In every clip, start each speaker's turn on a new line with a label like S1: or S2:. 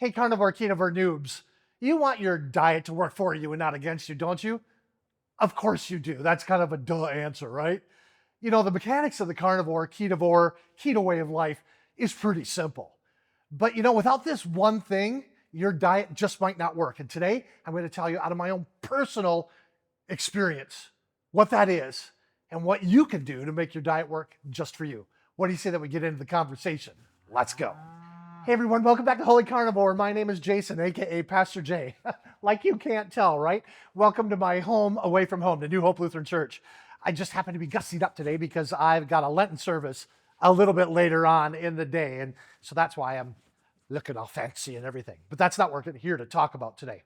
S1: Hey, Carnivore noobs, you want your diet to work for you and not against you, don't you? Of course you do. That's kind of a duh answer, right? You know, the mechanics of the keto way of life is pretty simple. But you know, without this one thing, your diet just might not work. And today, I'm going to tell you out of my own personal experience what that is and what you can do to make your diet work just for you. What do you say that we get into the conversation? Let's go. Hey everyone, welcome back to Holy Carnivore. My name is Jason, aka Pastor J. Like you can't tell, right? Welcome to my home away from home, the New Hope Lutheran Church. I just happen to be gussied up today because I've got a Lenten service a little bit later on in the day. And so that's why I'm looking all fancy and everything. But that's not what we're here to talk about today.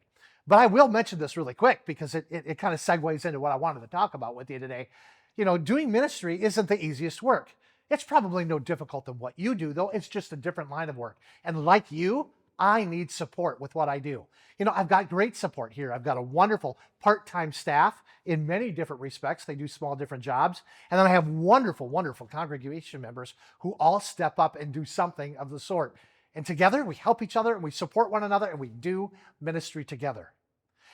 S1: But I will mention this really quick because it kind of segues into what I wanted to talk about with you today. You know, doing ministry isn't the easiest work. It's probably no difficult than what you do, though. It's just a different line of work. And like you, I need support with what I do. You know, I've got great support here. I've got a wonderful part-time staff in many different respects. They do small different jobs. And then I have wonderful, wonderful congregation members who all step up and do something of the sort. And together we help each other and we support one another and we do ministry together.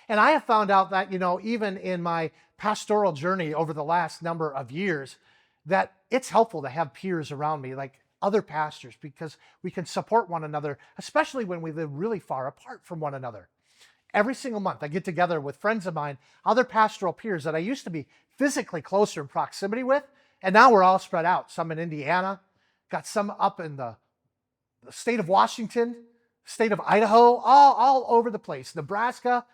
S1: And I have found out that, you know, even in my pastoral journey over the last number of years, that it's helpful to have peers around me, like other pastors, because we can support one another, especially when we live really far apart from one another. Every single month, I get together with friends of mine, other pastoral peers that I used to be physically closer in proximity with, and now we're all spread out. Some in Indiana, got some up in the state of Washington, state of Idaho, all over the place. Nebraska,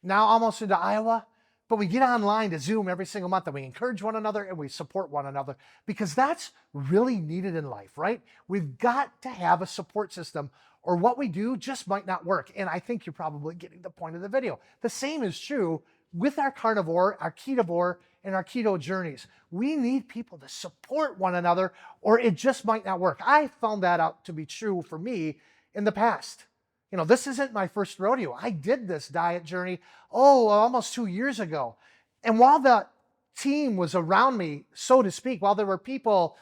S1: now almost into Iowa. But we get online to Zoom every single month and we encourage one another and we support one another because that's really needed in life, right? We've got to have a support system or what we do just might not work. And I think you're probably getting the point of the video. The same is true with our carnivore, our ketovore, and our keto journeys. We need people to support one another or it just might not work. I found that out to be true for me in the past. You know, this isn't my first rodeo. I did this diet journey, almost 2 years ago. And while the team was around me, so to speak, while there were people,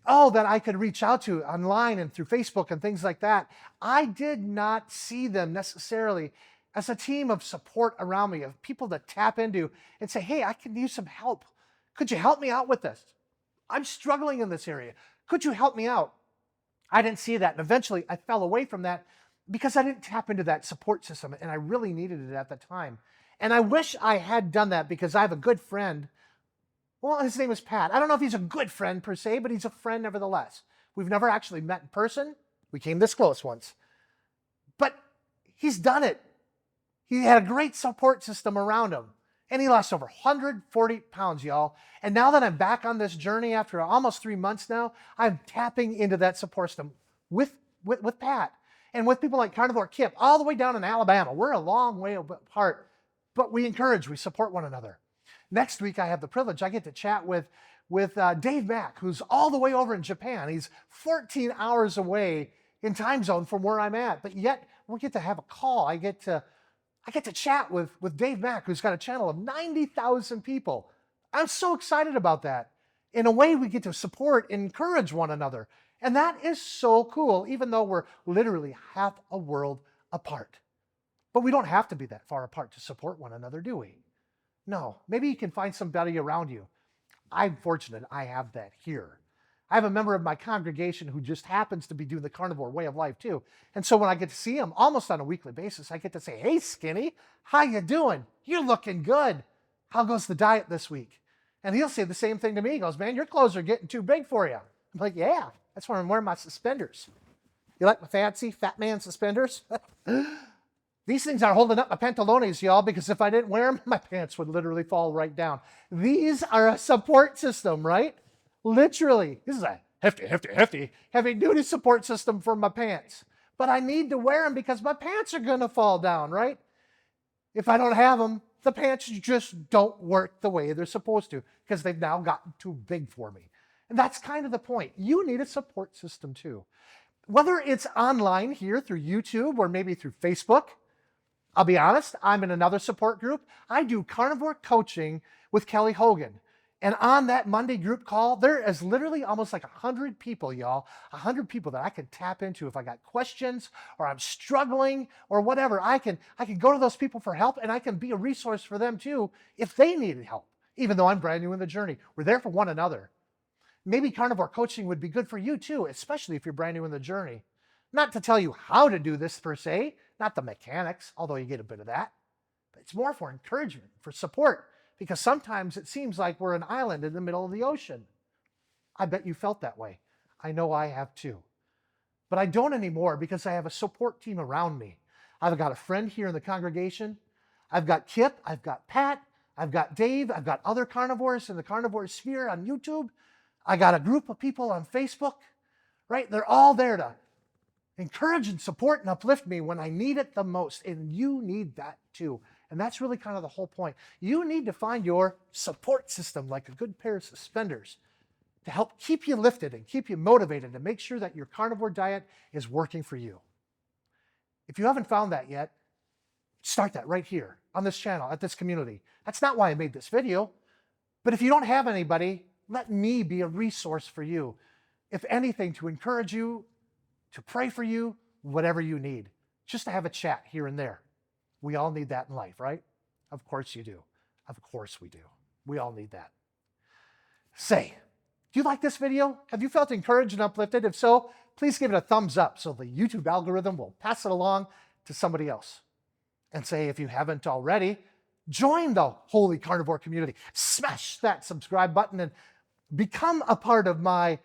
S1: that I could reach out to online and through Facebook and things like that, I did not see them necessarily as a team of support around me, of people to tap into and say, hey, I can use some help. Could you help me out with this? I'm struggling in this area. Could you help me out? I didn't see that. And eventually I fell away from that because I didn't tap into that support system and I really needed it at the time. And I wish I had done that because I have a good friend. Well, his name is Pat. I don't know if he's a good friend per se, but he's a friend nevertheless. We've never actually met in person. We came this close once. But he's done it. He had a great support system around him. And he lost over 140 pounds, y'all. And now that I'm back on this journey after almost 3 months now, I'm tapping into that support system with Pat. And with people like Carnivore Kip, all the way down in Alabama. We're a long way apart, but we encourage, we support one another. Next week, I have the privilege, I get to chat with Dave Mack, who's all the way over in Japan. He's 14 hours away in time zone from where I'm at, but yet we get to have a call. I get to chat with Dave Mack, who's got a channel of 90,000 people. I'm so excited about that. In a way, we get to support and encourage one another. And that is so cool, even though we're literally half a world apart. But we don't have to be that far apart to support one another, do we? No, maybe you can find somebody around you. I'm fortunate I have that here. I have a member of my congregation who just happens to be doing the carnivore way of life too. And so when I get to see him almost on a weekly basis, I get to say, hey, Skinny, how you doing? You're looking good. How goes the diet this week? And he'll say the same thing to me. He goes, man, your clothes are getting too big for you. I'm like, yeah. That's why I'm wearing my suspenders. You like my fancy fat man suspenders? These things are holding up my pantalones, y'all, because if I didn't wear them, my pants would literally fall right down. These are a support system, right? Literally. This is a hefty, heavy-duty support system for my pants. But I need to wear them because my pants are going to fall down, right? If I don't have them, the pants just don't work the way they're supposed to because they've now gotten too big for me. And that's kind of the point. You need a support system too. Whether it's online here through YouTube or maybe through Facebook, I'll be honest, I'm in another support group. I do carnivore coaching with Kelly Hogan. And on that Monday group call, there is literally almost like 100 people, y'all, 100 people that I can tap into if I got questions or I'm struggling or whatever. I can go to those people for help, and I can be a resource for them too if they needed help, even though I'm brand new in the journey. We're there for one another. Maybe carnivore coaching would be good for you too, especially if you're brand new in the journey. Not to tell you how to do this per se, not the mechanics, although you get a bit of that, but it's more for encouragement, for support, because sometimes it seems like we're an island in the middle of the ocean. I bet you felt that way. I know I have too. But I don't anymore because I have a support team around me. I've got a friend here in the congregation. I've got Kip, I've got Pat, I've got Dave, I've got other carnivores in the carnivore sphere on YouTube. I got a group of people on Facebook, right? They're all there to encourage and support and uplift me when I need it the most. And you need that too. And that's really kind of the whole point. You need to find your support system like a good pair of suspenders to help keep you lifted and keep you motivated and make sure that your carnivore diet is working for you. If you haven't found that yet, start that right here on this channel, at this community. That's not why I made this video. But if you don't have anybody, let me be a resource for you. If anything, to encourage you, to pray for you, whatever you need. Just to have a chat here and there. We all need that in life, right? Of course you do. Of course we do. We all need that. Say, do you like this video? Have you felt encouraged and uplifted? If so, please give it a thumbs up so the YouTube algorithm will pass it along to somebody else. And say, if you haven't already, join the Holy Carnivore community. Smash that subscribe button and become a part of my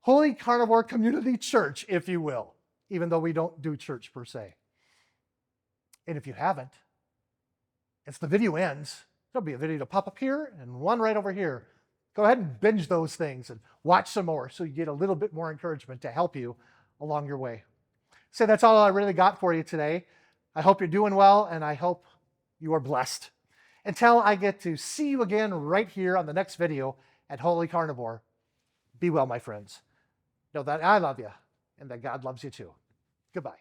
S1: Holy Carnivore Community Church, if you will, even though we don't do church per se. And if you haven't, as the video ends, there'll be a video to pop up here and one right over here. Go ahead and binge those things and watch some more so you get a little bit more encouragement to help you along your way. So that's all I really got for you today. I hope you're doing well, and I hope you are blessed. Until I get to see you again right here on the next video at Holy Carnivore, be well, my friends. Know that I love you and that God loves you too. Goodbye.